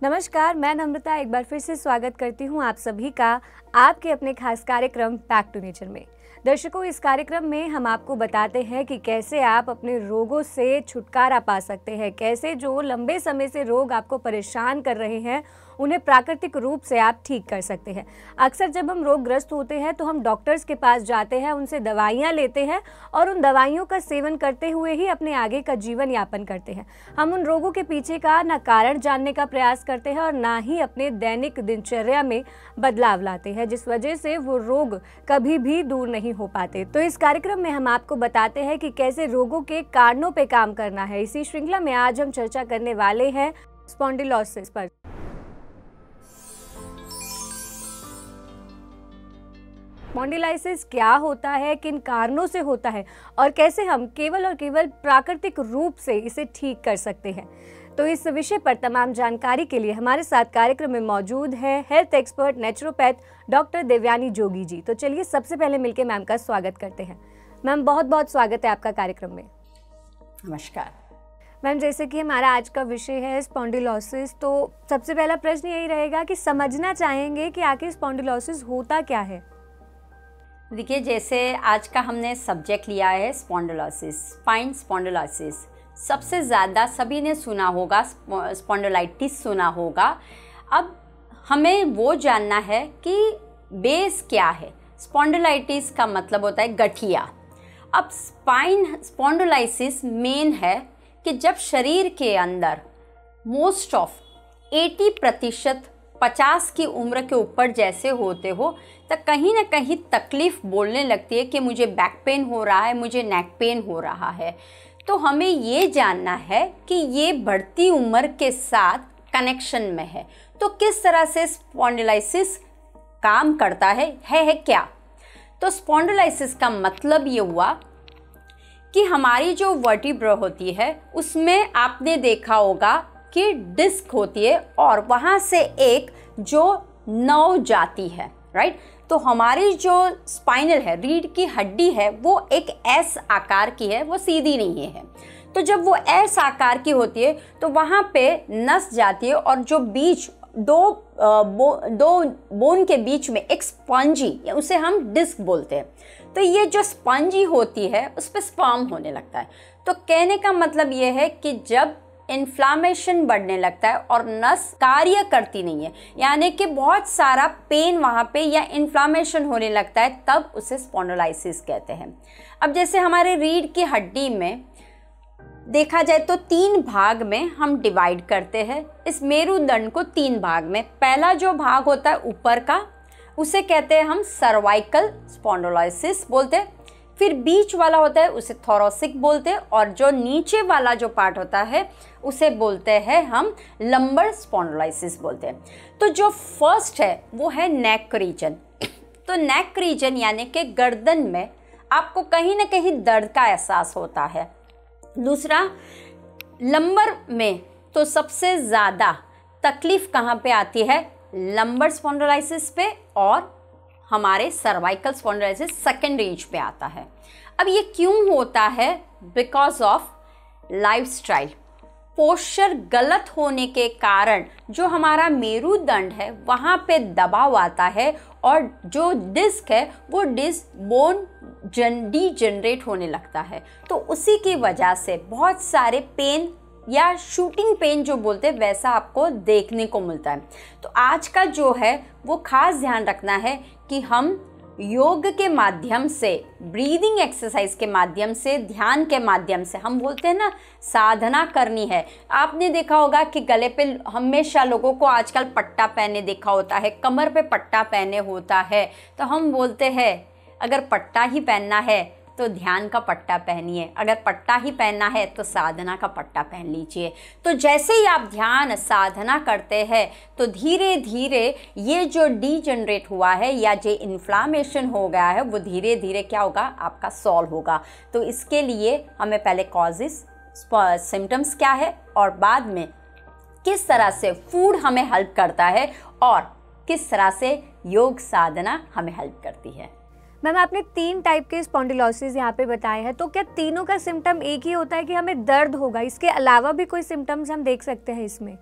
नमस्कार, मैं नम्रता एक बार फिर से स्वागत करती हूँ आप सभी का आपके अपने खास कार्यक्रम बैक टू नेचर में। दर्शकों, इस कार्यक्रम में हम आपको बताते हैं कि कैसे आप अपने रोगों से छुटकारा पा सकते हैं, कैसे जो लंबे समय से रोग आपको परेशान कर रहे हैं उन्हें प्राकृतिक रूप से आप ठीक कर सकते हैं। अक्सर जब हम रोगग्रस्त होते हैं तो हम डॉक्टर्स के पास जाते हैं, उनसे दवाइयाँ लेते हैं और उन दवाइयों का सेवन करते हुए ही अपने आगे का जीवन यापन करते हैं। हम उन रोगों के पीछे का ना कारण जानने का प्रयास करते हैं और ना ही अपने दैनिक दिनचर्या में बदलाव लाते हैं, जिस वजह से वो रोग कभी भी दूर नहीं हो पाते। तो इस कार्यक्रम में हम आपको बताते हैं कि कैसे रोगों के कारणों पे काम करना है। इसी श्रृंखला में आज हम चर्चा करने वाले हैं स्पॉन्डिलोसिस पर। स्पॉन्डिलाइसिस क्या होता है, किन कारणों से होता है और कैसे हम केवल और केवल प्राकृतिक रूप से इसे ठीक कर सकते हैं। तो इस विषय पर तमाम जानकारी के लिए हमारे साथ कार्यक्रम में मौजूद है health expert naturopath doctor Devyani Jogi ji. तो चलिए सबसे पहले मिलकर मैम का स्वागत करते हैं। मैम, बहुत बहुत स्वागत है आपका कार्यक्रम में। नमस्कार मैम, जैसे कि हमारा आज का विषय है स्पॉन्डिलोसिस, तो सबसे पहला प्रश्न यही रहेगा कि समझना चाहेंगे कि आखिर स्पॉन्डिलोसिस होता क्या है। देखिए, जैसे आज का हमने सब्जेक्ट लिया है स्पॉन्डिलोसिस, स्पाइन स्पॉन्डिलोसिस। सबसे ज़्यादा सभी ने सुना होगा, स्पॉन्डिलाइटिस सुना होगा। अब हमें वो जानना है कि बेस क्या है। स्पॉन्डिलाइटिस का मतलब होता है गठिया। अब स्पाइन स्पॉन्डिलोसिस मेन है कि जब शरीर के अंदर मोस्ट ऑफ 80% 50 की उम्र के ऊपर जैसे होते हो तो कहीं ना कहीं तकलीफ़ बोलने लगती है कि मुझे बैक पेन हो रहा है, मुझे नेक पेन हो रहा है। तो हमें ये जानना है कि ये बढ़ती उम्र के साथ कनेक्शन में है। तो किस तरह से स्पॉन्डिलाइसिस काम करता है क्या। तो स्पॉन्डिलाइसिस का मतलब ये हुआ कि हमारी जो वर्टिब्रा होती है उसमें आपने देखा होगा कि डिस्क होती है और वहाँ से एक जो नर्व जाती है, राइट। तो हमारी जो स्पाइनल है, रीढ़ की हड्डी है, वो एक एस आकार की है, वो सीधी नहीं है। तो जब वो एस आकार की होती है तो वहाँ पे नस जाती है और जो बीच दो बोन के बीच में एक स्पंजी, उसे हम डिस्क बोलते हैं। तो ये जो स्पंजी होती है उस पर स्पर्म होने लगता है। तो कहने का मतलब ये है कि जब इन्फ्लामेशन बढ़ने लगता है और नस कार्य करती नहीं है, यानी कि बहुत सारा पेन वहाँ पे या इन्फ्लामेशन होने लगता है, तब उसे स्पॉन्डिलाइसिस कहते हैं। अब जैसे हमारे रीढ़ की हड्डी में देखा जाए तो 3 भाग में हम डिवाइड करते हैं इस मेरुदंड को। 3 भाग में पहला जो भाग होता है ऊपर का, उसे कहते हैं हम सर्वाइकल स्पॉन्डिलोसिस बोलते हैं। फिर बीच वाला होता है उसे थोरेसिक बोलते हैं और जो नीचे वाला जो पार्ट होता है उसे बोलते हैं हम लंबर स्पॉन्डिलोसिस बोलते हैं। तो जो फर्स्ट है वो है नेक रीजन। तो नेक रीजन यानी कि गर्दन में आपको कहीं ना कहीं दर्द का एहसास होता है। दूसरा, लंबर में तो सबसे ज़्यादा तकलीफ़ कहाँ पे आती है, लंबर स्पॉन्डिलोसिस पे, और हमारे सर्वाइकल स्पॉन्डिलोसिस सेकेंड रेंज पे आता है। अब ये क्यों होता है, बिकॉज ऑफ लाइफस्टाइल। पोस्चर गलत होने के कारण जो हमारा मेरुदंड है वहाँ पे दबाव आता है और जो डिस्क है वो डिस्क बोन डीजनरेट होने लगता है। तो उसी की वजह से बहुत सारे पेन या शूटिंग पेन जो बोलते हैं वैसा आपको देखने को मिलता है। तो आज का जो है वो खास ध्यान रखना है कि हम योग के माध्यम से, ब्रीदिंग एक्सरसाइज के माध्यम से, ध्यान के माध्यम से, हम बोलते हैं ना साधना करनी है। आपने देखा होगा कि गले पे हमेशा लोगों को आजकल पट्टा पहने देखा होता है, कमर पे पट्टा पहने होता है। तो हम बोलते हैं अगर पट्टा ही पहनना है तो ध्यान का पट्टा पहनिए, अगर पट्टा ही पहनना है तो साधना का पट्टा पहन लीजिए। तो जैसे ही आप ध्यान साधना करते हैं तो धीरे धीरे ये जो डीजनरेट हुआ है या जो इन्फ्लामेशन हो गया है वो धीरे धीरे क्या होगा, आपका सॉल्व होगा। तो इसके लिए हमें पहले कॉजेस, सिम्टम्स क्या है और बाद में किस तरह से फूड हमें हेल्प करता है और किस तरह से योग साधना हमें हेल्प करती है। मैम, आपने 3 टाइप के स्पॉन्डिलोसिस यहाँ पे बताए हैं, तो क्या तीनों का सिम्टम एक ही होता है कि हमें दर्द होगा? इसके अलावा भी कोई सिम्टम्स हम देख सकते हैं इसमें?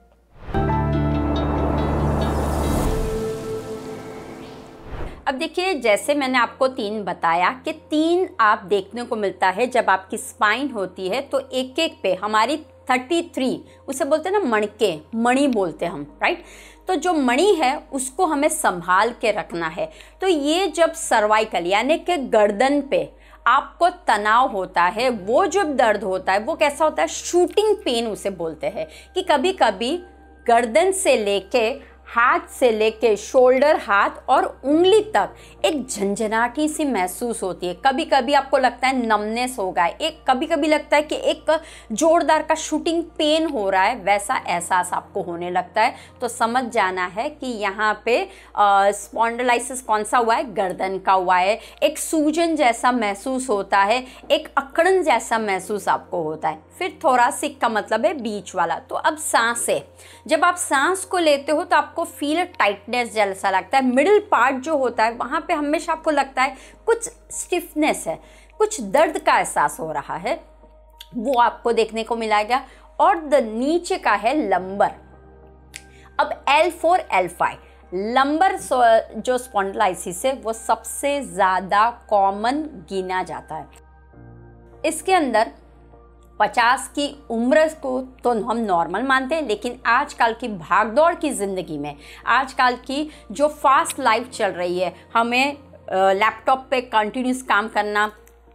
अब देखिए, जैसे मैंने आपको 3 बताया कि 3 आप देखने को मिलता है जब आपकी स्पाइन होती है, तो एक एक पे हमारी 33, उसे बोलते हैं ना मणके, मणि बोलते हैं हम, राइट। तो जो मणि है उसको हमें संभाल के रखना है। तो ये जब सर्वाइकल यानी कि गर्दन पे आपको तनाव होता है, वो जब दर्द होता है वो कैसा होता है, शूटिंग पेन उसे बोलते हैं, कि कभी कभी गर्दन से लेके हाथ से लेके शोल्डर, हाथ और उंगली तक एक झंझनाहटी सी महसूस होती है। कभी कभी आपको लगता है नमनेस होगा, एक कभी कभी लगता है कि एक जोरदार का शूटिंग पेन हो रहा है, वैसा एहसास आपको होने लगता है। तो समझ जाना है कि यहाँ पे स्पॉन्डिलाइसिस कौन सा हुआ है, गर्दन का हुआ है। एक सूजन जैसा महसूस होता है, एक अकड़न जैसा महसूस आपको होता है। फिर थोरासिक का मतलब है बीच वाला। तो अब सांस है, जब आप सांस को लेते हो तो आपको फील टाइटनेस जैसा लगता है। मिडिल पार्ट जो होता है वहाँ पे हमेशा आपको लगता है कुछ स्टिफनेस है, कुछ दर्द का एहसास हो रहा है, वो आपको देखने को मिलेगा। और नीचे का है लंबर। अब L4 L5 लंबर जो स्पॉन्डिलाइसिस है वो सबसे ज़्यादा कॉमन गिना जाता है। इसके अंदर 50 की उम्र को तो हम नॉर्मल मानते हैं, लेकिन आजकल की भागदौड़ की ज़िंदगी में, आजकल की जो फास्ट लाइफ चल रही है, हमें लैपटॉप पे कंटिन्यूस काम करना,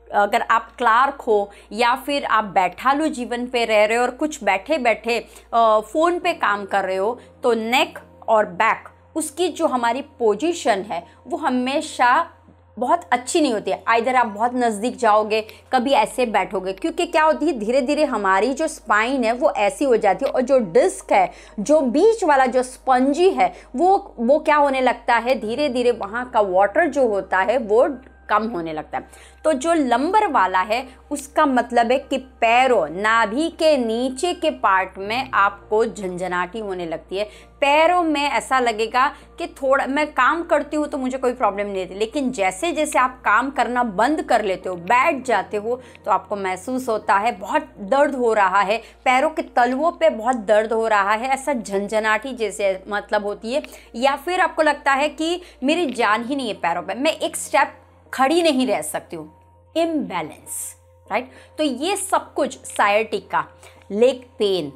अगर आप क्लार्क हो या फिर आप बैठालू जीवन पे रह रहे हो और कुछ बैठे बैठे फ़ोन पे काम कर रहे हो, तो नेक और बैक उसकी जो हमारी पोजीशन है वो हमेशा बहुत अच्छी नहीं होती है। आइदर आप बहुत नज़दीक जाओगे, कभी ऐसे बैठोगे, क्योंकि क्या होती है धीरे धीरे हमारी जो स्पाइन है वो ऐसी हो जाती है, और जो डिस्क है, जो बीच वाला जो स्पंजी है, वो क्या होने लगता है, धीरे धीरे वहाँ का वाटर जो होता है वो कम होने लगता है। तो जो लंबर वाला है उसका मतलब है कि पैरों, नाभि के नीचे के पार्ट में आपको झंझनाहटी होने लगती है। पैरों में ऐसा लगेगा कि थोड़ा मैं काम करती हूँ तो मुझे कोई प्रॉब्लम नहीं होती, लेकिन जैसे जैसे आप काम करना बंद कर लेते हो, बैठ जाते हो, तो आपको महसूस होता है बहुत दर्द हो रहा है, पैरों के तलवों पे बहुत दर्द हो रहा है, ऐसा झंझनाहटी जैसे मतलब होती है। या फिर आपको लगता है कि मेरी जान ही नहीं है पैरों पे, मैं एक स्टेप खड़ी नहीं रह सकती हूँ, इम्बैलेंस, राइट। तो ये सब कुछ सायटिका, लेग पेन,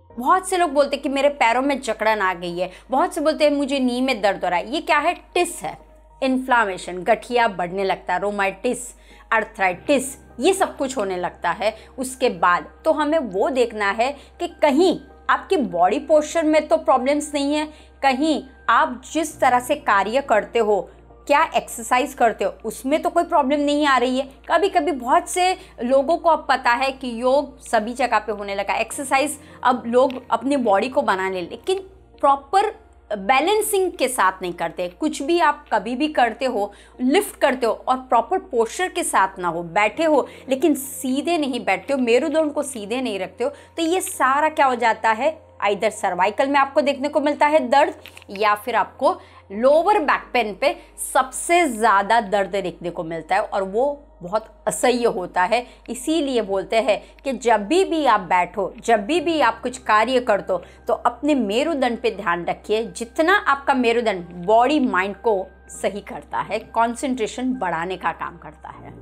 बहुत से लोग बोलते हैं कि मेरे पैरों में जकड़न आ गई है, बहुत से बोलते हैं मुझे नी में दर्द हो रहा है। ये क्या है, टिस है, इन्फ्लामेशन, गठिया बढ़ने लगता है, रोमाटिस, अर्थराइटिस, ये सब कुछ होने लगता है। उसके बाद तो हमें वो देखना है कि कहीं आपकी बॉडी पोस्चर में तो प्रॉब्लम्स नहीं है, कहीं आप जिस तरह से कार्य करते हो, क्या एक्सरसाइज करते हो, उसमें तो कोई प्रॉब्लम नहीं आ रही है। कभी कभी बहुत से लोगों को अब पता है कि योग सभी जगह पे होने लगा, एक्सरसाइज अब लोग अपनी बॉडी को बनाने, लेकिन प्रॉपर बैलेंसिंग के साथ नहीं करते। कुछ भी आप कभी भी करते हो, लिफ्ट करते हो और प्रॉपर पोस्चर के साथ ना हो, बैठे हो लेकिन सीधे नहीं बैठते हो, मेरुदंड को सीधे नहीं रखते हो, तो ये सारा क्या हो जाता है, आइदर सर्वाइकल में आपको देखने को मिलता है दर्द, या फिर आपको लोअर बैक पेन पे सबसे ज़्यादा दर्द देखने को मिलता है, और वो बहुत असह्य होता है। इसीलिए बोलते हैं कि जब भी आप बैठो, जब भी आप कुछ कार्य करते हो, तो अपने मेरुदंड पे ध्यान रखिए। जितना आपका मेरुदंड बॉडी माइंड को सही करता है, कंसंट्रेशन बढ़ाने का काम करता है।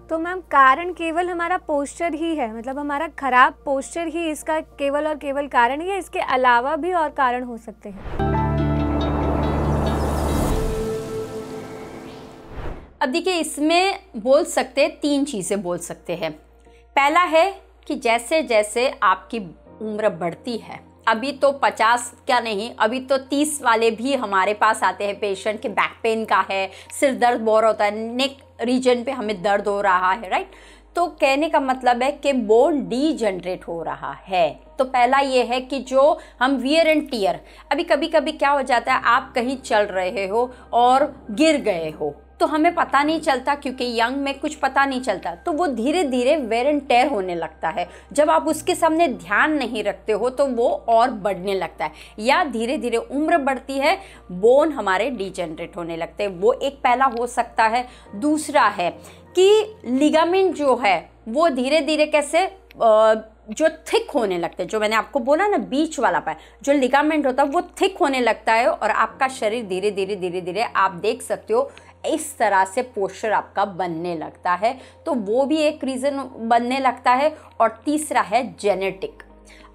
तो मैम कारण केवल हमारा पोस्चर ही है, मतलब हमारा खराब पोस्चर ही इसका केवल और केवल कारण है, या इसके अलावा भी और कारण हो सकते हैं? अब देखिए, इसमें बोल सकते हैं 3 चीज़ें बोल सकते हैं। पहला है कि जैसे जैसे आपकी उम्र बढ़ती है, अभी तो 50 का नहीं, अभी तो 30 वाले भी हमारे पास आते हैं पेशेंट के बैक पेन का है, सिर दर्द बहुत होता है, नेक रीजन पे हमें दर्द हो रहा है, राइट। तो कहने का मतलब है कि बोन डीजनरेट हो रहा है। तो पहला ये है कि जो हम वियर एंड टियर, अभी कभी कभी क्या हो जाता है, आप कहीं चल रहे हो और गिर गए हो, तो हमें पता नहीं चलता, क्योंकि यंग में कुछ पता नहीं चलता, तो वो धीरे धीरे वेयर एंड टेयर होने लगता है। जब आप उसके सामने ध्यान नहीं रखते हो तो वो और बढ़ने लगता है, या धीरे धीरे उम्र बढ़ती है, बोन हमारे डिजेनरेट होने लगते हैं। वो एक पहला हो सकता है। दूसरा है कि लिगामेंट जो है वो धीरे धीरे कैसे जो थिक होने लगते हैं, जो मैंने आपको बोला ना बीच वाला पैर, जो लिगामेंट होता है वो थिक होने लगता है और आपका शरीर धीरे धीरे आप देख सकते हो इस तरह से पोस्चर आपका बनने लगता है। तो वो भी एक रीज़न बनने लगता है। और तीसरा है जेनेटिक।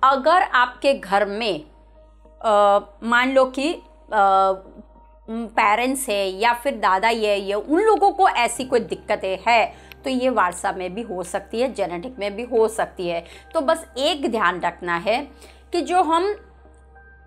अगर आपके घर में मान लो कि पेरेंट्स है या फिर दादा ये उन लोगों को ऐसी कोई दिक्कतें है तो ये वारसा में भी हो सकती है, जेनेटिक में भी हो सकती है। तो बस एक ध्यान रखना है कि जो हम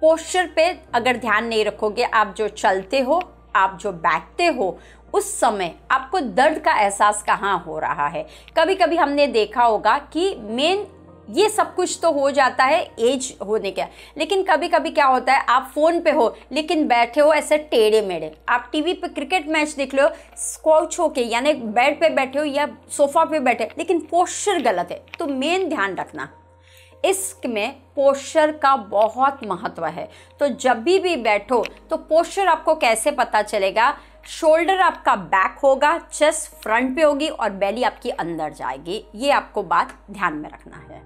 पोस्चर पे अगर ध्यान नहीं रखोगे, आप जो चलते हो, आप जो बैठते हो, उस समय आपको दर्द का एहसास कहाँ हो रहा है। कभी कभी हमने देखा होगा कि मेन ये सब कुछ तो हो जाता है एज होने का, लेकिन कभी कभी क्या होता है आप फ़ोन पे हो लेकिन बैठे हो ऐसे टेढ़े मेढ़े। आप टीवी पे क्रिकेट मैच देख लो स्क्वाउच होके, यानी बेड पे बैठे हो या सोफ़ा पे बैठे, लेकिन पोस्चर गलत है। तो मेन ध्यान रखना, इसमें पोस्चर का बहुत महत्व है। तो जब भी बैठो तो पोस्चर आपको कैसे पता चलेगा? शोल्डर आपका बैक होगा, चेस्ट फ्रंट पे होगी और बेली आपकी अंदर जाएगी। ये आपको बात ध्यान में रखना है।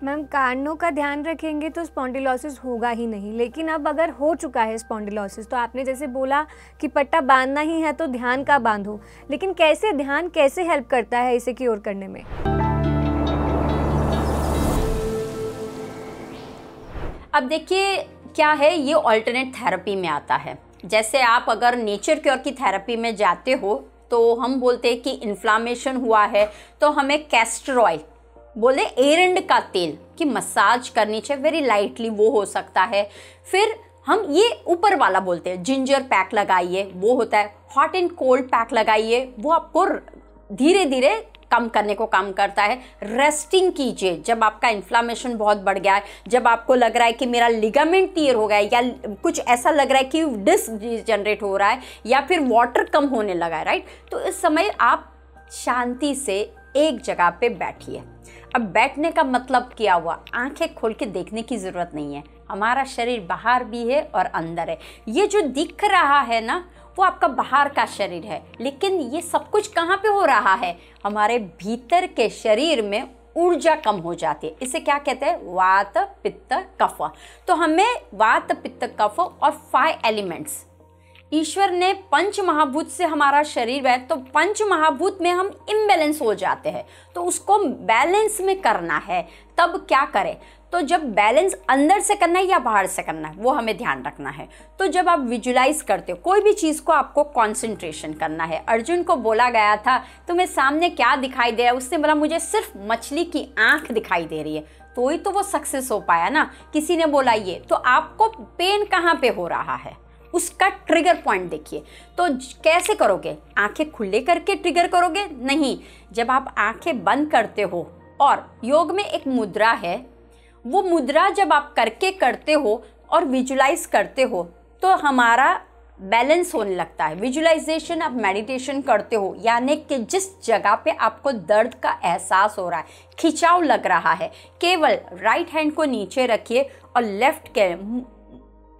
मैम, कानों का ध्यान रखेंगे तो स्पॉन्डिलोसिस होगा ही नहीं, लेकिन अब अगर हो चुका है स्पॉन्डिलोसिस तो आपने जैसे बोला कि पट्टा बांधना ही है तो ध्यान का बांधो, लेकिन कैसे ध्यान कैसे हेल्प करता है इसे क्योर करने में? अब देखिए क्या है, ये ऑल्टरनेट थेरेपी में आता है। जैसे आप अगर नेचर क्योर की थेरेपी में जाते हो तो हम बोलते हैं कि इन्फ्लामेशन हुआ है तो हमें कैस्टर ऑयल, बोले एरंड का तेल की मसाज करनी चाहिए वेरी लाइटली, वो हो सकता है। फिर हम ये ऊपर वाला बोलते हैं जिंजर पैक लगाइए, वो होता है। हॉट एंड कोल्ड पैक लगाइए, वो आपको धीरे धीरे कम करने को काम करता है। रेस्टिंग कीजिए जब आपका इन्फ्लामेशन बहुत बढ़ गया है, जब आपको लग रहा है कि मेरा लिगामेंट टियर हो गया है या कुछ ऐसा लग रहा है कि डिस्क जनरेट हो रहा है या फिर वाटर कम होने लगा है, राइट। तो इस समय आप शांति से एक जगह पे बैठिए। अब बैठने का मतलब क्या हुआ? आंखें खोल के देखने की ज़रूरत नहीं है। हमारा शरीर बाहर भी है और अंदर है। ये जो दिख रहा है ना, वो आपका बाहर का शरीर है, लेकिन ये सब कुछ कहाँ पे हो रहा है? हमारे भीतर के शरीर में ऊर्जा कम हो जाती है। इसे क्या कहते हैं? वात पित्त कफ। तो हमें वात पित्त कफ और 5 एलिमेंट्स, ईश्वर ने पंच महाभूत से हमारा शरीर है, तो पंच महाभूत में हम इम्बैलेंस हो जाते हैं। तो उसको बैलेंस में करना है। तब क्या करें? तो जब बैलेंस अंदर से करना है या बाहर से करना है, वो हमें ध्यान रखना है। तो जब आप विजुलाइज करते हो कोई भी चीज़ को, आपको कंसंट्रेशन करना है। अर्जुन को बोला गया था तुम्हें सामने क्या दिखाई दे रहा है? उसने बोला मुझे सिर्फ मछली की आंख दिखाई दे रही है। तो ही तो वो सक्सेस हो पाया ना। किसी ने बोला ये, तो आपको पेन कहाँ पे हो रहा है उसका ट्रिगर पॉइंट देखिए। तो कैसे करोगे? आंखें खुले करके ट्रिगर करोगे? नहीं, जब आप आंखें बंद करते हो, और योग में एक मुद्रा है, वो मुद्रा जब आप करके करते हो और विजुलाइज करते हो तो हमारा बैलेंस होने लगता है। विजुलाइजेशन आप मेडिटेशन करते हो, यानी कि जिस जगह पे आपको दर्द का एहसास हो रहा है, खिंचाव लग रहा है, केवल राइट हैंड को नीचे रखिए और लेफ्ट के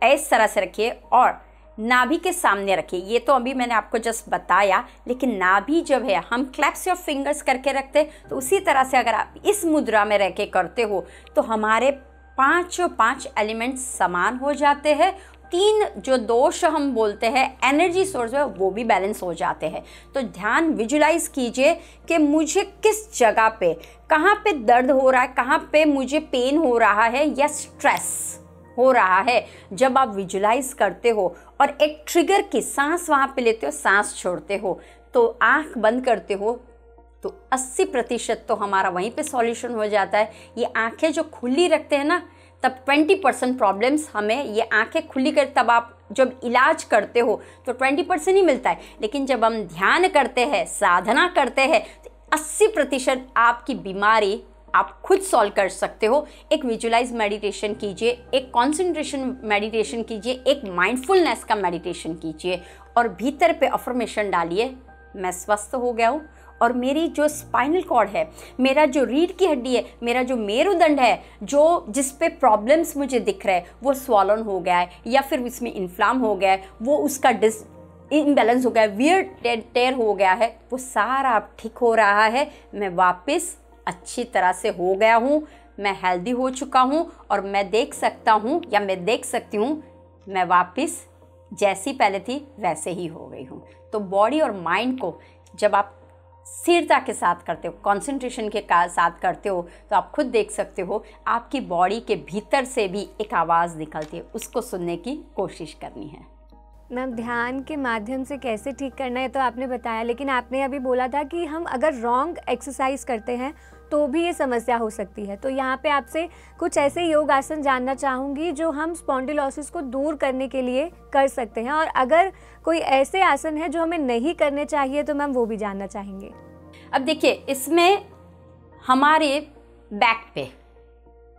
इस तरह से रखिए और नाभि के सामने रखिए। ये तो अभी मैंने आपको जस्ट बताया, लेकिन नाभि जब है हम क्लैप्स योर फिंगर्स करके रखते हैं, तो उसी तरह से अगर आप इस मुद्रा में रह के करते हो तो हमारे 5 एलिमेंट्स समान हो जाते हैं। 3 जो दोष हम बोलते हैं एनर्जी सोर्स है, वो भी बैलेंस हो जाते हैं। तो ध्यान विजुलाइज कीजिए कि मुझे किस जगह पे, कहाँ पे दर्द हो रहा है, कहाँ पे मुझे पेन हो रहा है या स्ट्रेस हो रहा है। जब आप विजुलाइज करते हो और एक ट्रिगर की सांस वहाँ पे लेते हो, सांस छोड़ते हो, तो आंख बंद करते हो, तो 80% तो हमारा वहीं पे सॉल्यूशन हो जाता है। ये आंखें जो खुली रखते हैं ना, तब 20% प्रॉब्लम्स हमें ये आंखें खुली कर, तब आप जब इलाज करते हो तो 20% ही मिलता है। लेकिन जब हम ध्यान करते हैं, साधना करते हैं, तो 80% आपकी बीमारी आप खुद सॉल्व कर सकते हो। एक विजुलाइज मेडिटेशन कीजिए, एक कंसंट्रेशन मेडिटेशन कीजिए, एक माइंडफुलनेस का मेडिटेशन कीजिए और भीतर पे अफर्मेशन डालिए, मैं स्वस्थ हो गया हूँ और मेरी जो स्पाइनल कॉर्ड है, मेरा जो रीढ़ की हड्डी है, मेरा जो मेरुदंड है, जो जिस पे प्रॉब्लम्स मुझे दिख रहे हैं, वो स्वॉलन हो गया है या फिर इसमें इन्फ्लाम हो गया है, वो उसका इम्बैलेंस हो गया है, वियर टेयर हो गया है, वो सारा अब ठीक हो रहा है। मैं वापस अच्छी तरह से हो गया हूँ, मैं हेल्दी हो चुका हूँ और मैं देख सकता हूँ या मैं देख सकती हूँ मैं वापस जैसी पहले थी वैसे ही हो गई हूँ। तो बॉडी और माइंड को जब आप स्थिरता के साथ करते हो, कंसंट्रेशन के साथ करते हो, तो आप खुद देख सकते हो आपकी बॉडी के भीतर से भी एक आवाज़ निकलती है, उसको सुनने की कोशिश करनी है। मैम, ध्यान के माध्यम से कैसे ठीक करना है तो आपने बताया, लेकिन आपने अभी बोला था कि हम अगर रॉन्ग एक्सरसाइज करते हैं तो भी ये समस्या हो सकती है। तो यहाँ पे आपसे कुछ ऐसे योग आसन जानना चाहूँगी जो हम स्पॉन्डिलोसिस को दूर करने के लिए कर सकते हैं, और अगर कोई ऐसे आसन है जो हमें नहीं करने चाहिए तो मैम वो भी जानना चाहेंगे। अब देखिए, इसमें हमारे बैक पे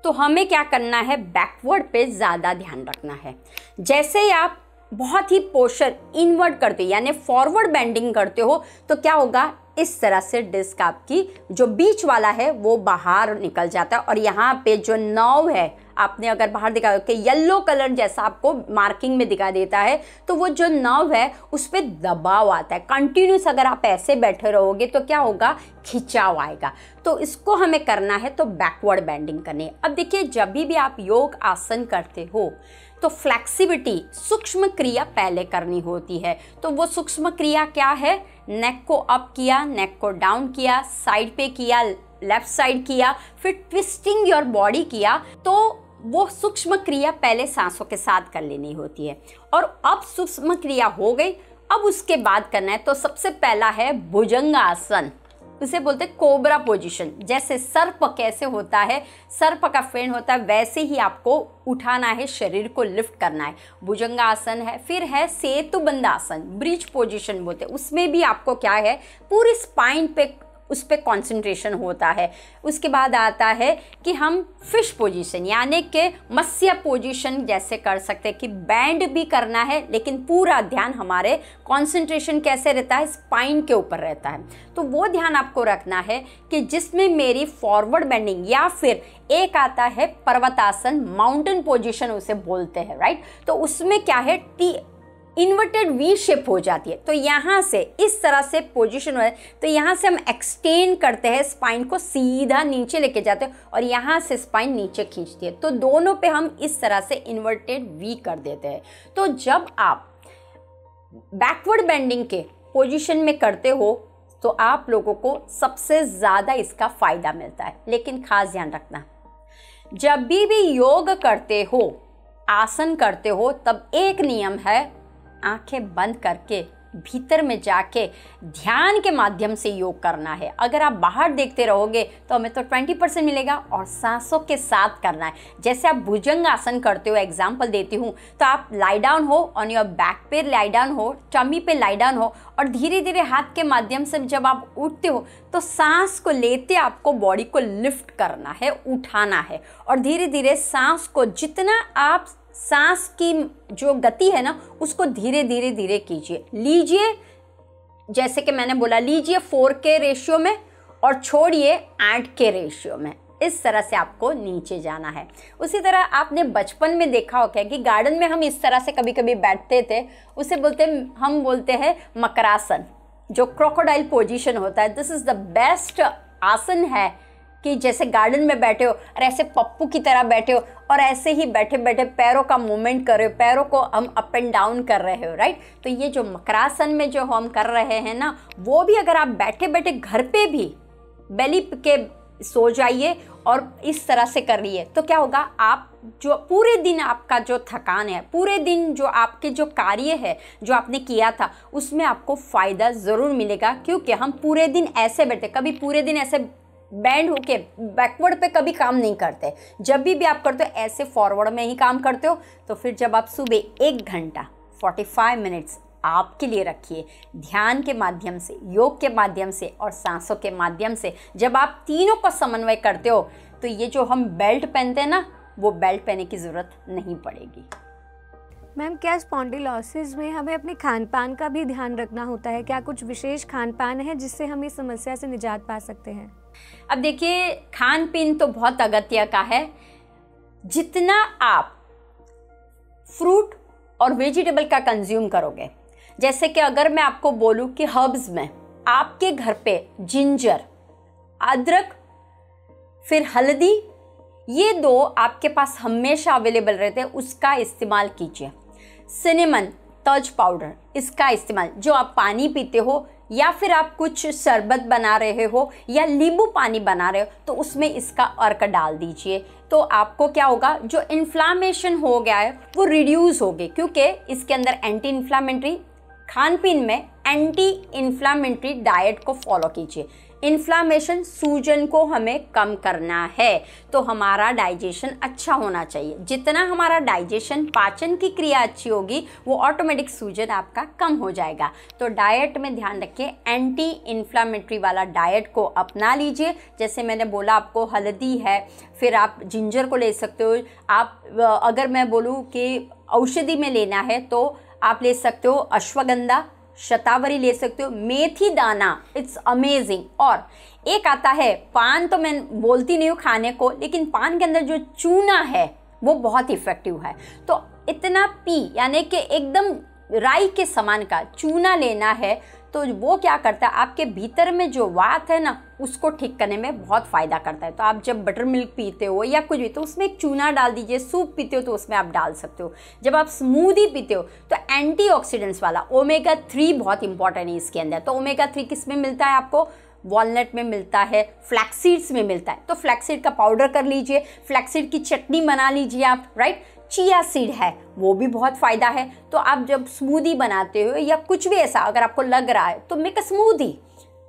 तो हमें क्या करना है, बैकवर्ड पे ज़्यादा ध्यान रखना है। जैसे ही आप बहुत ही पोस्चर इनवर्ड करते हो यानी फॉरवर्ड बेंडिंग करते हो तो क्या होगा, इस तरह से डिस्क आपकी जो बीच वाला है वो बाहर निकल जाता है, और यहाँ पे जो नर्व है आपने अगर बाहर दिखा कि येलो कलर जैसा आपको मार्किंग में दिखा देता है, तो वो जो नर्व है उस पर दबाव आता है कंटिन्यूस। अगर आप ऐसे बैठे रहोगे तो क्या होगा, खिंचाव आएगा। तो इसको हमें करना है तो बैकवर्ड बेंडिंग करनी है। अब देखिए, जब भी आप योग आसन करते हो तो फ्लेक्सिबिलिटी सूक्ष्म क्रिया पहले करनी होती है। तो वो सूक्ष्म क्रिया क्या है, नेक को अप किया, नेक को डाउन किया, साइड पे किया, लेफ्ट साइड किया, फिर ट्विस्टिंग योर बॉडी किया। तो वो सूक्ष्म क्रिया पहले सांसों के साथ कर लेनी होती है। और अब सूक्ष्म क्रिया हो गई, अब उसके बाद करना है तो सबसे पहला है भुजंगासन, उसे बोलते हैं कोबरा पोजीशन। जैसे सर्प कैसे होता है, सर्प का फेन होता है, वैसे ही आपको उठाना है, शरीर को लिफ्ट करना है। भुजंगासन है, फिर है सेतुबंधासन, ब्रिज पोजीशन बोलते हैं। उसमें भी आपको क्या है, पूरी स्पाइन पे उस पर कॉन्सेंट्रेशन होता है। उसके बाद आता है कि हम फिश पोजीशन यानी कि मत्स्य पोजीशन जैसे कर सकते हैं कि बैंड भी करना है, लेकिन पूरा ध्यान हमारे कॉन्सेंट्रेशन कैसे रहता है, स्पाइन के ऊपर रहता है। तो वो ध्यान आपको रखना है कि जिसमें मेरी फॉरवर्ड बेंडिंग, या फिर एक आता है पर्वतासन, माउंटेन पोजीशन उसे बोलते हैं, राइट। तो उसमें क्या है, इन्वर्टेड वी शेप हो जाती है। तो यहाँ से इस तरह से पोजीशन है, तो यहाँ से हम एक्सटेंड करते हैं, स्पाइन को सीधा नीचे लेके जाते हैं और यहाँ से स्पाइन नीचे खींचती है। तो दोनों पे हम इस तरह से इन्वर्टेड वी कर देते हैं। तो जब आप बैकवर्ड बेंडिंग के पोजीशन में करते हो तो आप लोगों को सबसे ज़्यादा इसका फायदा मिलता है। लेकिन खास ध्यान रखना, जब भी योग करते हो, आसन करते हो, तब एक नियम है, आंखें बंद करके भीतर में जाके ध्यान के माध्यम से योग करना है। अगर आप बाहर देखते रहोगे तो हमें तो 20% मिलेगा, और सांसों के साथ करना है। जैसे आप भुजंग आसन करते हो, एग्जांपल देती हूँ, तो आप लाई डाउन हो, ऑन योर बैक पे लाई डाउन हो, टमी पे लाई डाउन हो, और धीरे धीरे हाथ के माध्यम से जब आप उठते हो तो सांस को लेते आपको बॉडी को लिफ्ट करना है, उठाना है, और धीरे धीरे सांस को, जितना आप सांस की जो गति है ना उसको धीरे धीरे धीरे कीजिए, लीजिए। जैसे कि मैंने बोला, लीजिए 4 के रेशियो में और छोड़िए 8 के रेशियो में। इस तरह से आपको नीचे जाना है। उसी तरह आपने बचपन में देखा होगा कि गार्डन में हम इस तरह से कभी कभी बैठते थे, उसे हम बोलते हैं मकरासन, जो क्रोकोडाइल पोजीशन होता है। दिस इज द बेस्ट आसन है कि जैसे गार्डन में बैठे हो और ऐसे पप्पू की तरह बैठे हो, और ऐसे ही बैठे बैठे पैरों का मूवमेंट कर रहे हो, पैरों को हम अप एंड डाउन कर रहे हो, राइट। तो ये जो मकरासन में जो हम कर रहे हैं ना, वो भी अगर आप बैठे बैठे घर पे भी बेली के सो जाइए और इस तरह से कर रही है, तो क्या होगा, आप जो पूरे दिन आपका जो थकान है, पूरे दिन जो आपके जो कार्य है जो आपने किया था, उसमें आपको फ़ायदा ज़रूर मिलेगा। क्योंकि हम पूरे दिन ऐसे बैठे, कभी पूरे दिन ऐसे बैंड होके बैकवर्ड पे कभी काम नहीं करते। जब भी आप करते हो ऐसे फॉरवर्ड में ही काम करते हो। तो फिर जब आप सुबह 1 घंटा 45 मिनट्स आपके लिए रखिए, ध्यान के माध्यम से, योग के माध्यम से और सांसों के माध्यम से, जब आप तीनों का समन्वय करते हो तो ये जो हम बेल्ट पहनते हैं ना, वो बेल्ट पहनने की ज़रूरत नहीं पड़ेगी। मैम, क्या स्पॉन्डिलोसिस में हमें अपने खान पान का भी ध्यान रखना होता है? क्या कुछ विशेष खान पान है जिससे हम इस समस्या से निजात पा सकते हैं? अब देखिए, खान पीन तो बहुत अगत्य का है। जितना आप फ्रूट और वेजिटेबल का कंज्यूम करोगे, जैसे कि अगर मैं आपको बोलूं कि हर्ब्स में आपके घर पे जिंजर, अदरक फिर हल्दी, ये 2 आपके पास हमेशा अवेलेबल रहते हैं, उसका इस्तेमाल कीजिए। सिनेमन, तज पाउडर, इसका इस्तेमाल, जो आप पानी पीते हो या फिर आप कुछ शरबत बना रहे हो या नींबू पानी बना रहे हो तो उसमें इसका अर्क डाल दीजिए। तो आपको क्या होगा, जो इन्फ्लामेशन हो गया है वो रिड्यूस होगी, क्योंकि इसके अंदर एंटी इन्फ्लामेटरी, खान पीन में एंटी इन्फ्लामेटरी डाइट को फॉलो कीजिए। इन्फ्लामेशन, सूजन को हमें कम करना है, तो हमारा डाइजेशन अच्छा होना चाहिए। जितना हमारा डाइजेशन, पाचन की क्रिया अच्छी होगी, वो ऑटोमेटिक सूजन आपका कम हो जाएगा। तो डाइट में ध्यान रखिए, एंटी इन्फ्लामेटरी वाला डाइट को अपना लीजिए। जैसे मैंने बोला, आपको हल्दी है, फिर आप जिंजर को ले सकते हो। आप अगर मैं बोलूँ कि औषधि में लेना है तो आप ले सकते हो अश्वगंधा, शतावरी ले सकते हो, मेथी दाना, इट्स अमेजिंग। और एक आता है पान, तो मैं बोलती नहीं हूँ खाने को, लेकिन पान के अंदर जो चूना है वो बहुत इफेक्टिव है। तो इतना पी, यानी कि एकदम राई के समान का चूना लेना है, तो वो क्या करता है, आपके भीतर में जो वात है ना, उसको ठीक करने में बहुत फ़ायदा करता है। तो आप जब बटर मिल्क पीते हो या कुछ भी, तो उसमें एक चूना डाल दीजिए। सूप पीते हो तो उसमें आप डाल सकते हो। जब आप स्मूदी पीते हो तो एंटीऑक्सीडेंट्स वाला ओमेगा 3 बहुत इंपॉर्टेंट है इसके अंदर। तो ओमेगा 3 किस में मिलता है आपको, वॉलनट में मिलता है, फ्लैक्सीड्स में मिलता है। तो फ्लैक्सीड का पाउडर कर लीजिए, फ्लैक्सीड की चटनी बना लीजिए आप, राइट। चिया सीड है, वो भी बहुत फ़ायदा है। तो आप जब स्मूदी बनाते हो या कुछ भी ऐसा अगर आपको लग रहा है तो मेक अ स्मूदी।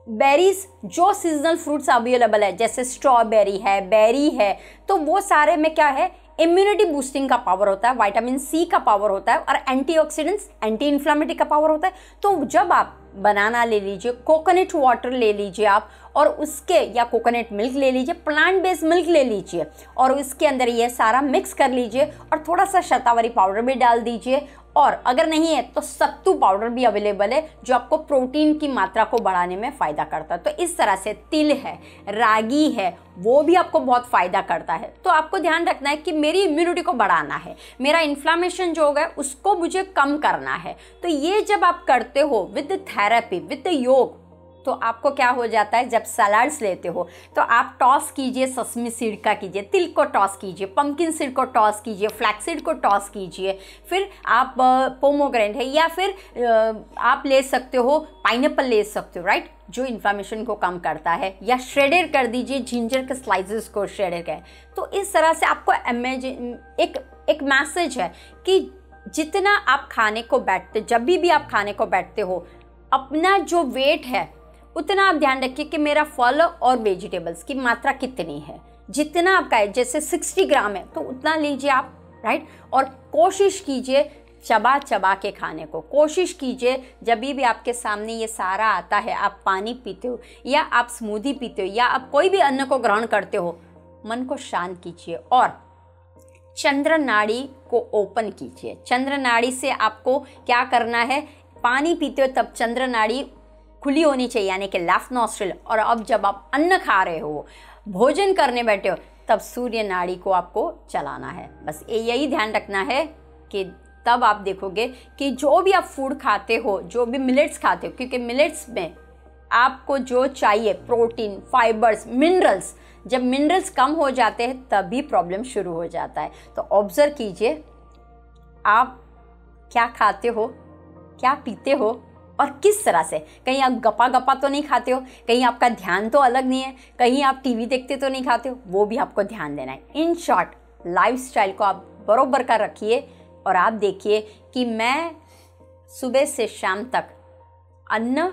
बेरीज, जो सीजनल फ्रूट्स अवेलेबल है, जैसे स्ट्रॉबेरी है, बेरी है, तो वो सारे में क्या है, इम्यूनिटी बूस्टिंग का पावर होता है, विटामिन सी का पावर होता है, और एंटीऑक्सीडेंट्स, एंटी इन्फ्लामेटरी का पावर होता है। तो जब आप बनाना ले लीजिए, कोकोनट वाटर ले लीजिए आप, और उसके या कोकोनट मिल्क ले लीजिए, प्लांट बेस्ड मिल्क ले लीजिए, और इसके अंदर ये सारा मिक्स कर लीजिए, और थोड़ा सा शतावरी पाउडर भी डाल दीजिए। और अगर नहीं है तो सत्तू पाउडर भी अवेलेबल है, जो आपको प्रोटीन की मात्रा को बढ़ाने में फ़ायदा करता है। तो इस तरह से तिल है, रागी है, वो भी आपको बहुत फ़ायदा करता है। तो आपको ध्यान रखना है कि मेरी इम्यूनिटी को बढ़ाना है, मेरा इन्फ्लामेशन जो होगा उसको मुझे कम करना है। तो ये जब आप करते हो विद थेरेपी, विद योग, तो आपको क्या हो जाता है, जब सलाड्स लेते हो तो आप टॉस कीजिए, ससमी सीड का कीजिए, तिल को टॉस कीजिए, पंकिन सीड को टॉस कीजिए, फ्लैक्सीड को टॉस कीजिए, फिर आप पोमोग्रेनेट है, या फिर आप ले सकते हो पाइनएप्पल ले सकते हो, राइट, जो इन्फ्लामेशन को कम करता है, या श्रेडेड कर दीजिए जिंजर के स्लाइसेस को श्रेडेड करें। तो इस तरह से आपको एक मैसेज है कि जितना आप खाने को बैठते, जब भी आप खाने को बैठते हो, अपना जो वेट है उतना आप ध्यान रखिए कि मेरा फल और वेजिटेबल्स की मात्रा कितनी है। जितना आपका है, जैसे 60 ग्राम है तो उतना लीजिए आप, राइट। और कोशिश कीजिए चबा चबा के खाने को, कोशिश कीजिए जब भी आपके सामने ये सारा आता है, आप पानी पीते हो या आप स्मूदी पीते हो या आप कोई भी अन्न को ग्रहण करते हो, मन को शांत कीजिए और चंद्र नाड़ी को ओपन कीजिए। चंद्र नाड़ी से आपको क्या करना है, पानी पीते हो तब चंद्र नाड़ी खुली होनी चाहिए, यानी कि लेफ्ट नॉस्ट्रिल। और अब जब आप अन्न खा रहे हो, भोजन करने बैठे हो, तब सूर्य नाड़ी को आपको चलाना है। बस यही ध्यान रखना है कि तब आप देखोगे कि जो भी आप फूड खाते हो, जो भी मिलेट्स खाते हो, क्योंकि मिलेट्स में आपको जो चाहिए प्रोटीन, फाइबर्स, मिनरल्स, जब मिनरल्स कम हो जाते हैं तभी प्रॉब्लम शुरू हो जाता है। तो ऑब्जर्व कीजिए आप क्या खाते हो, क्या पीते हो और किस तरह से। कहीं आप गपा गपा तो नहीं खाते हो, कहीं आपका ध्यान तो अलग नहीं है, कहीं आप टीवी देखते तो नहीं खाते हो, वो भी आपको ध्यान देना है। इन शॉर्ट लाइफस्टाइल को आप बरोबर का रखिए और आप देखिए कि मैं सुबह से शाम तक अन्न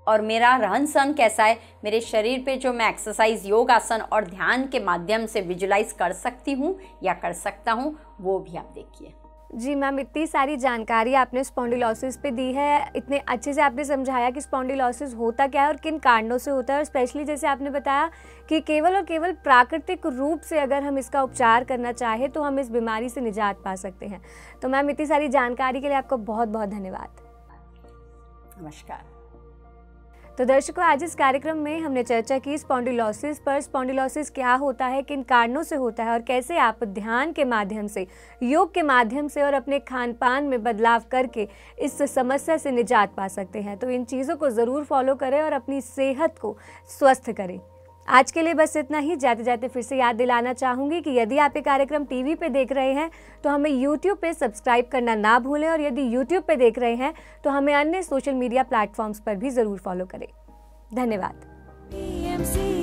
और मेरा रहन सहन कैसा है, मेरे शरीर पे जो मैं एक्सरसाइज, योग आसन और ध्यान के माध्यम से विजुलाइज कर सकती हूँ या कर सकता हूँ, वो भी आप देखिए। जी मैम, इतनी सारी जानकारी आपने स्पॉन्डिलोसिस पे दी है, इतने अच्छे से आपने समझाया कि स्पॉन्डिलोसिस होता क्या है और किन कारणों से होता है, और स्पेशली जैसे आपने बताया कि केवल और केवल प्राकृतिक रूप से अगर हम इसका उपचार करना चाहें तो हम इस बीमारी से निजात पा सकते हैं। तो मैम इतनी सारी जानकारी के लिए आपका बहुत बहुत धन्यवाद। नमस्कार। तो दर्शकों, आज इस कार्यक्रम में हमने चर्चा की स्पॉन्डिलोसिस पर। स्पॉन्डिलोसिस क्या होता है, किन कारणों से होता है और कैसे आप ध्यान के माध्यम से, योग के माध्यम से और अपने खान पान में बदलाव करके इस समस्या से निजात पा सकते हैं। तो इन चीज़ों को ज़रूर फॉलो करें और अपनी सेहत को स्वस्थ करें। आज के लिए बस इतना ही। जाते जाते फिर से याद दिलाना चाहूँगी कि यदि आप ये कार्यक्रम टीवी पे देख रहे हैं तो हमें यूट्यूब पे सब्सक्राइब करना ना भूलें, और यदि यूट्यूब पे देख रहे हैं तो हमें अन्य सोशल मीडिया प्लेटफॉर्म्स पर भी ज़रूर फॉलो करें। धन्यवाद।